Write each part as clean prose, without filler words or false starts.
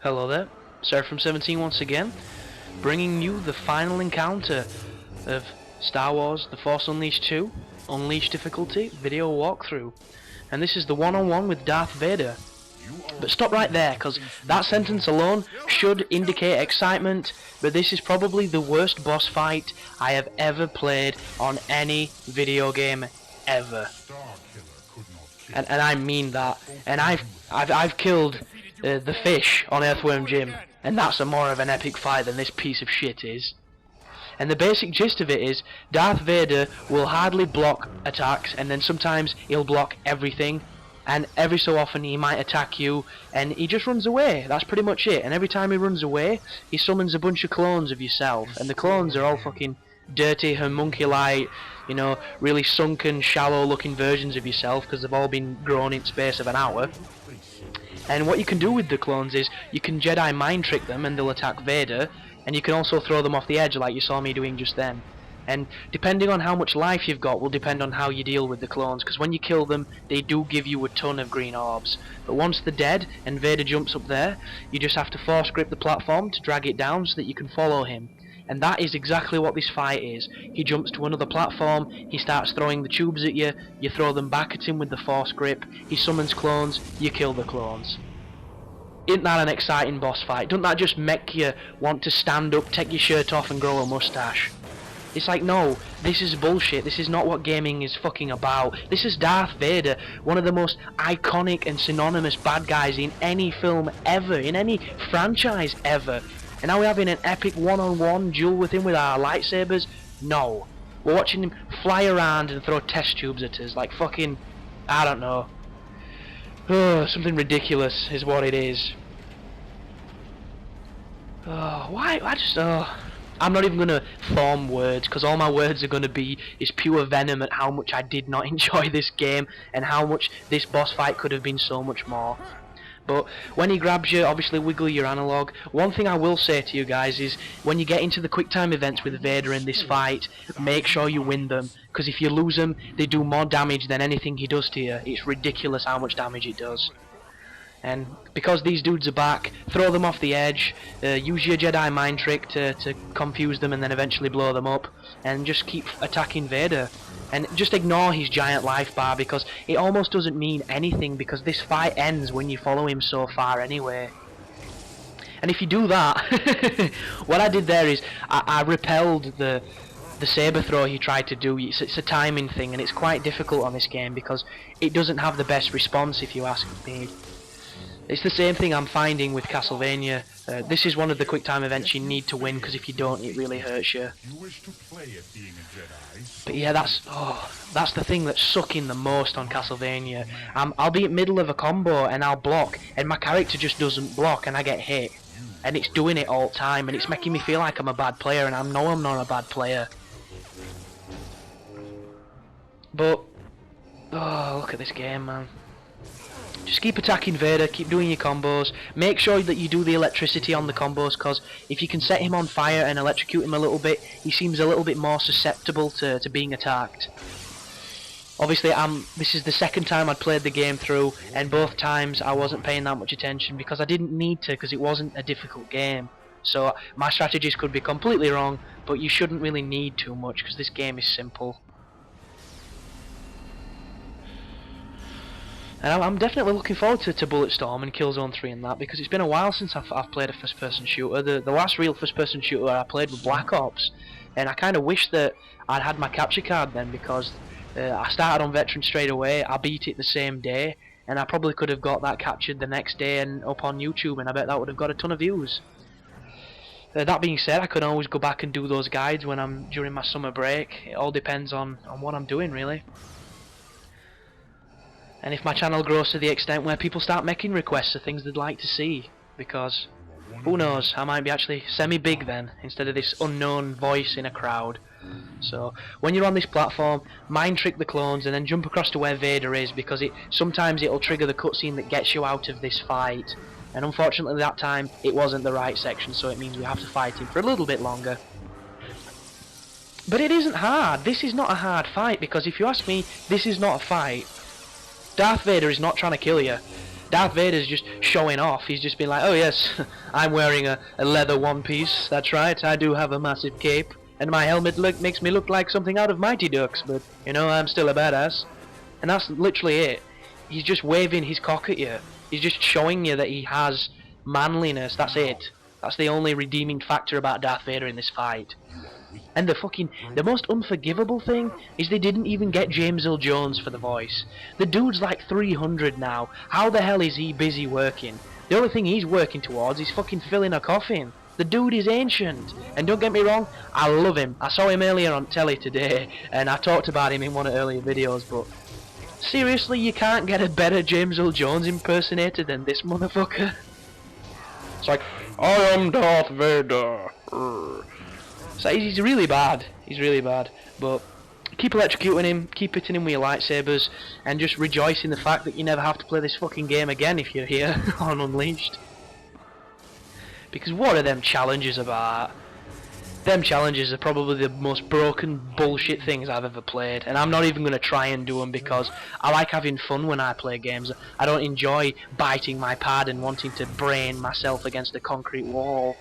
Hello there, Sarah from 17 once again, bringing you the final encounter of Star Wars The Force Unleashed 2, Unleashed Difficulty, video walkthrough. And this is the one-on-one with Darth Vader. But stop right there, because that sentence alone should indicate excitement, but this is probably the worst boss fight I have ever played on any video game ever. And I mean that. And I've killed the fish on Earthworm Jim, and that's more of an epic fight than this piece of shit is. And the basic gist of it is, Darth Vader will hardly block attacks, and then sometimes he'll block everything, and every so often he might attack you, and he just runs away. That's pretty much it. And every time he runs away, he summons a bunch of clones of yourself, and the clones are all fucking dirty, homunculite, you know, really sunken, shallow-looking versions of yourself, because they've all been grown in space of an hour. And what you can do with the clones is, you can Jedi mind trick them, and they'll attack Vader, and you can also throw them off the edge, like you saw me doing just then. And depending on how much life you've got will depend on how you deal with the clones, because when you kill them, they do give you a ton of green orbs. But once they're dead, and Vader jumps up there, you just have to force grip the platform to drag it down so that you can follow him. And that is exactly what this fight is. He jumps to another platform, he starts throwing the tubes at you, you throw them back at him with the force grip, he summons clones, you kill the clones. Isn't that an exciting boss fight? Doesn't that just make you want to stand up, take your shirt off and grow a mustache? It's like, no, this is bullshit, this is not what gaming is fucking about. This is Darth Vader, one of the most iconic and synonymous bad guys in any film ever, in any franchise ever. And now we're having an epic one-on-one duel with him with our lightsabers? No. We're watching him fly around and throw test tubes at us, like fucking, I don't know. Oh, something ridiculous is what it is. Oh, why? I'm not even going to form words, because all my words are going to be is pure venom at how much I did not enjoy this game, and how much this boss fight could have been so much more. But when he grabs you, obviously wiggle your analog. One thing I will say to you guys is, when you get into the quick time events with Vader in this fight, make sure you win them, because if you lose them, they do more damage than anything he does to you. It's ridiculous how much damage it does. And because these dudes are back, throw them off the edge, use your Jedi mind trick to confuse them and then eventually blow them up, and just keep attacking Vader. And just ignore his giant life bar, because it almost doesn't mean anything, because this fight ends when you follow him so far anyway. And if you do that, what I did there is I repelled the saber throw he tried to do. It's a timing thing, and it's quite difficult on this game because it doesn't have the best response, if you ask me. It's the same thing I'm finding with Castlevania. This is one of the quick time events you need to win, because if you don't, it really hurts you. But yeah, that's the thing that's sucking the most on Castlevania. I'll be in the middle of a combo and I'll block, and my character just doesn't block, and I get hit. And it's doing it all the time, and it's making me feel like I'm a bad player, and I know I'm not a bad player. But, oh, look at this game, man. Just keep attacking Vader, keep doing your combos, make sure that you do the electricity on the combos, because if you can set him on fire and electrocute him a little bit, he seems a little bit more susceptible to being attacked. Obviously, this is the second time I'd played the game through, and both times I wasn't paying that much attention because I didn't need to, because it wasn't a difficult game. So my strategies could be completely wrong, but you shouldn't really need too much, because this game is simple. And I'm definitely looking forward to BulletStorm and Killzone 3 and that, because it's been a while since I've played a first-person shooter. The last real first-person shooter I played was Black Ops, and I kind of wish that I'd had my capture card then, because I started on Veteran straight away, I beat it the same day, and I probably could have got that captured the next day and up on YouTube, and I bet that would have got a ton of views. That being said, I could always go back and do those guides when I'm during my summer break. It all depends on what I'm doing, really. And if my channel grows to the extent where people start making requests of things they'd like to see, because who knows, I might be actually semi-big then, instead of this unknown voice in a crowd. So when you're on this platform, mind trick the clones and then jump across to where Vader is, because sometimes it'll trigger the cutscene that gets you out of this fight. And unfortunately that time it wasn't the right section, so it means we have to fight him for a little bit longer. But it isn't hard. This is not a hard fight, because if you ask me, this is not a fight. Darth Vader is not trying to kill you. Darth Vader's just showing off. He's just been like, oh yes, I'm wearing a leather one piece. That's right, I do have a massive cape. And my helmet makes me look like something out of Mighty Ducks, but, you know, I'm still a badass. And that's literally it. He's just waving his cock at you. He's just showing you that he has manliness. That's it. That's the only redeeming factor about Darth Vader in this fight. And the most unforgivable thing is they didn't even get James Earl Jones for the voice. The dude's like 300 now. How the hell is he busy working? The only thing he's working towards is fucking filling a coffin. The dude is ancient. And don't get me wrong, I love him. I saw him earlier on telly today, and I talked about him in one of the earlier videos, but seriously, you can't get a better James Earl Jones impersonator than this motherfucker. It's like, I am Darth Vader. So he's really bad. He's really bad. But keep electrocuting him, keep hitting him with your lightsabers, and just rejoice in the fact that you never have to play this fucking game again if you're here on Unleashed. Because what are them challenges about? Them challenges are probably the most broken bullshit things I've ever played, and I'm not even going to try and do them because I like having fun when I play games. I don't enjoy biting my pad and wanting to brain myself against a concrete wall.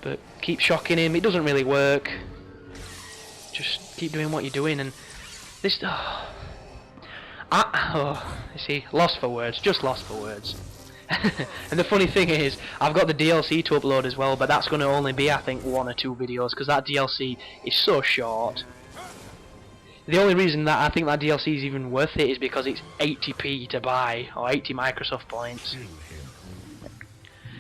But keep shocking him, it doesn't really work. Just keep doing what you're doing, and this... you see, lost for words, just lost for words. And the funny thing is, I've got the DLC to upload as well, but that's going to only be, I think, 1 or 2 videos, because that DLC is so short. The only reason that I think that DLC is even worth it is because it's 80p to buy, or 80 Microsoft points.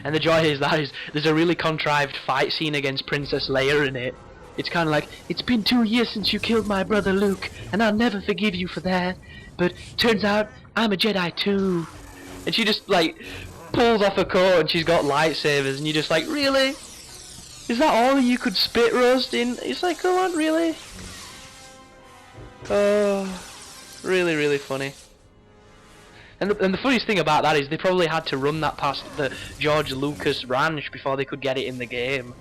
And the joy is that there's a really contrived fight scene against Princess Leia in it. It's kind of like, it's been 2 years since you killed my brother Luke, and I'll never forgive you for that, but turns out I'm a Jedi too. And she just, like, pulls off her coat and she's got lightsabers, and you're just like, really? Is that all you could spit roast in? It's like, come on, really? Oh, really, really funny. And the funniest thing about that is they probably had to run that past the George Lucas ranch before they could get it in the game.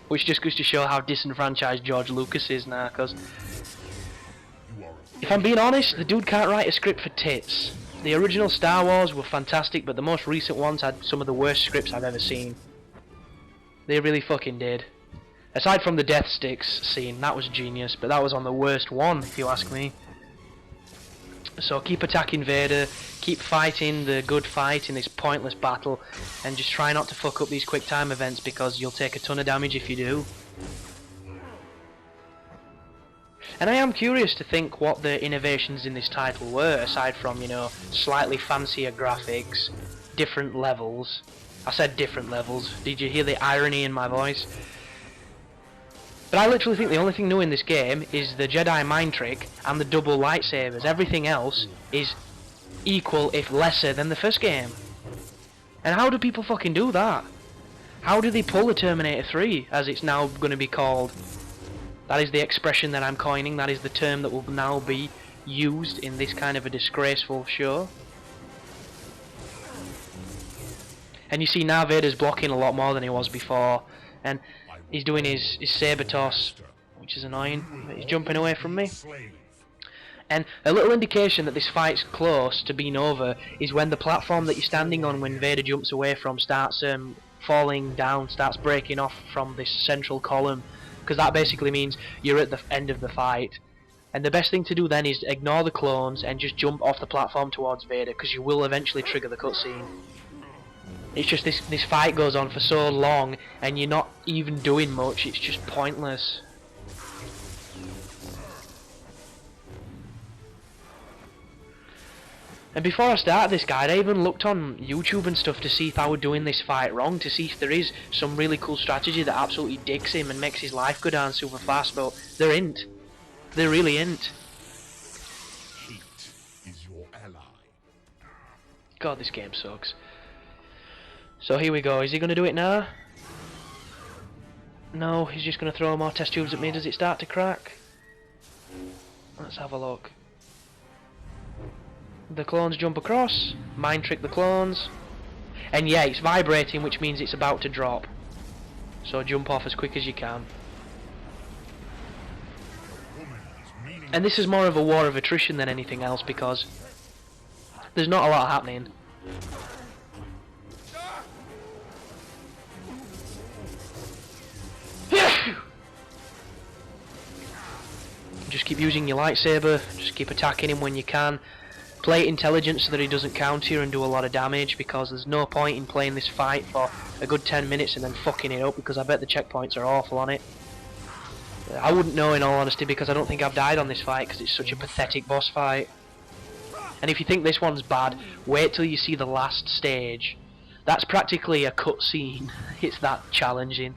Which just goes to show how disenfranchised George Lucas is now, because... if I'm being honest, the dude can't write a script for tits. The original Star Wars were fantastic, but the most recent ones had some of the worst scripts I've ever seen. They really fucking did. Aside from the Death Sticks scene, that was genius, but that was on the worst one, if you ask me. So keep attacking Vader, keep fighting the good fight in this pointless battle, and just try not to fuck up these quick time events because you'll take a ton of damage if you do. And I am curious to think what the innovations in this title were, aside from, you know, slightly fancier graphics, different levels. I said different levels. Did you hear the irony in my voice? But I literally think the only thing new in this game is the Jedi mind trick and the double lightsabers. Everything else is equal, if lesser, than the first game. And how do people fucking do that? How do they pull the Terminator 3, as it's now going to be called? That is the expression that I'm coining, that is the term that will now be used in this kind of a disgraceful show. And you see now Vader's blocking a lot more than he was before, and he's doing his saber toss, which is annoying. He's jumping away from me. And a little indication that this fight's close to being over is when the platform that you're standing on when Vader jumps away from starts falling down, starts breaking off from this central column. Because that basically means you're at the end of the fight. And the best thing to do then is ignore the clones and just jump off the platform towards Vader, because you will eventually trigger the cutscene. It's just this fight goes on for so long and you're not even doing much, it's just pointless. And before I started this guide, I even looked on YouTube and stuff to see if I were doing this fight wrong, to see if there is some really cool strategy that absolutely digs him and makes his life go down super fast, but there ain't. There really ain't. Heat is your ally. God, this game sucks. So here we go, is he going to do it now? No, he's just going to throw more test tubes at me. Does it start to crack? Let's have a look. The clones jump across, mind trick the clones, and yeah, it's vibrating, which means it's about to drop. So jump off as quick as you can. And this is more of a war of attrition than anything else, because there's not a lot happening. Just keep using your lightsaber, just keep attacking him when you can. Play it intelligent so that he doesn't counter you and do a lot of damage, because there's no point in playing this fight for a good 10 minutes and then fucking it up, because I bet the checkpoints are awful on it. I wouldn't know, in all honesty, because I don't think I've died on this fight because it's such a pathetic boss fight. And if you think this one's bad, wait till you see the last stage. That's practically a cutscene. It's that challenging.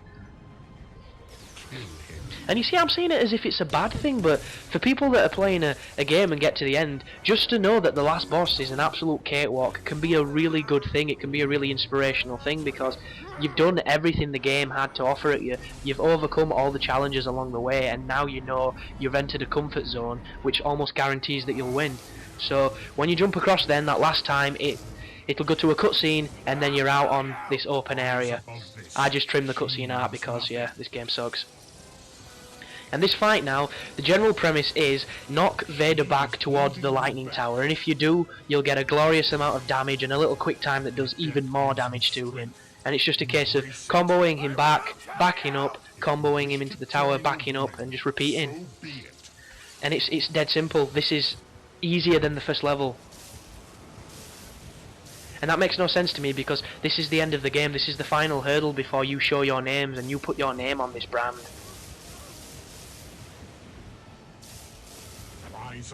And you see, I'm saying it as if it's a bad thing, but for people that are playing a game and get to the end, just to know that the last boss is an absolute cakewalk can be a really good thing. It can be a really inspirational thing, because you've done everything the game had to offer at you. You've overcome all the challenges along the way, and now you know you've entered a comfort zone, which almost guarantees that you'll win. So when you jump across then, that last time, it'll go to a cutscene, and then you're out on this open area. I just trimmed the cutscene out because, yeah, this game sucks. And this fight now, the general premise is knock Vader back towards the lightning tower, and if you do, you'll get a glorious amount of damage and a little quick time that does even more damage to him. And it's just a case of comboing him back, backing up, comboing him into the tower, backing up, and just repeating. And it's dead simple. This is easier than the first level. And that makes no sense to me, because this is the end of the game. This is the final hurdle before you show your names and you put your name on this brand.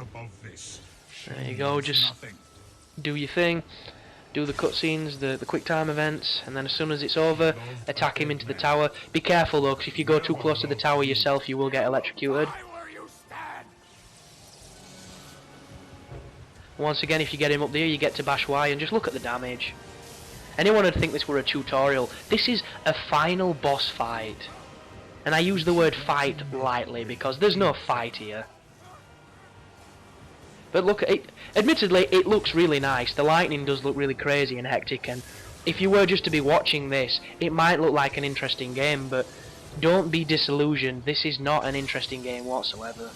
Above this. There you go, just do your thing, do the cutscenes, the quick time events, and then as soon as it's over, attack him into the tower. Be careful though, because if you go too close to the tower yourself, you will get electrocuted. Once again, if you get him up there, you get to bash Y, and just look at the damage. Anyone would think this were a tutorial. This is a final boss fight. And I use the word fight lightly, because there's no fight here. But look, admittedly, it looks really nice. The lightning does look really crazy and hectic, and if you were just to be watching this, it might look like an interesting game, but don't be disillusioned. This is not an interesting game whatsoever.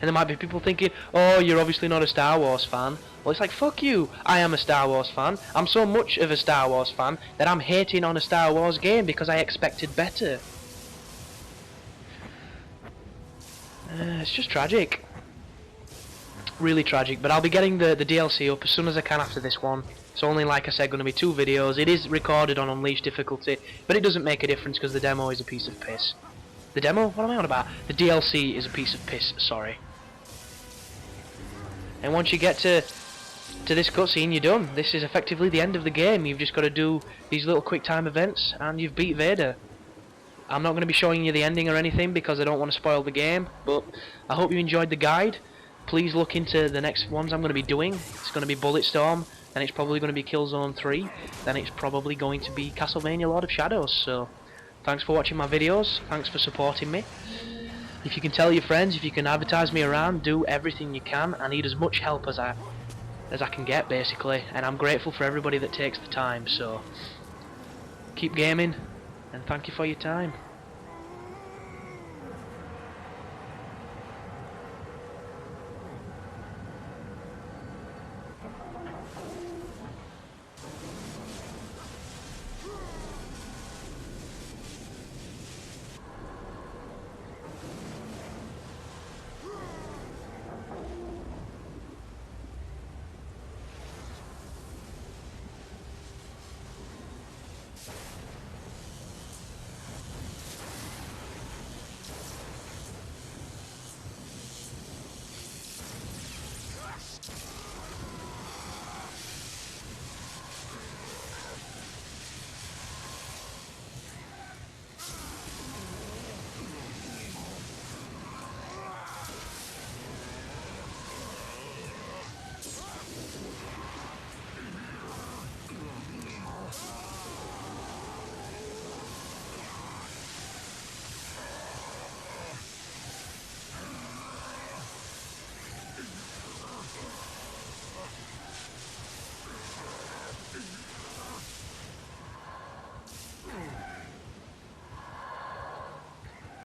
And there might be people thinking, oh, you're obviously not a Star Wars fan. Well, it's like, fuck you, I am a Star Wars fan. I'm so much of a Star Wars fan that I'm hating on a Star Wars game because I expected better. It's just tragic. Really tragic, but I'll be getting the DLC up as soon as I can after this one. It's only, like I said, going to be 2 videos. It is recorded on Unleashed difficulty, but it doesn't make a difference because the demo is a piece of piss. The demo? What am I on about? The DLC is a piece of piss, sorry. And once you get to this cutscene, you're done. This is effectively the end of the game. You've just got to do these little quick time events, and you've beat Vader. I'm not going to be showing you the ending or anything because I don't want to spoil the game, but I hope you enjoyed the guide. Please look into the next ones I'm going to be doing. It's going to be BulletStorm, then it's probably going to be Killzone 3, then it's probably going to be Castlevania Lord of Shadows. So, thanks for watching my videos, thanks for supporting me. If you can tell your friends, if you can advertise me around, do everything you can. I need as much help as I can get, basically, and I'm grateful for everybody that takes the time. So, keep gaming, and thank you for your time.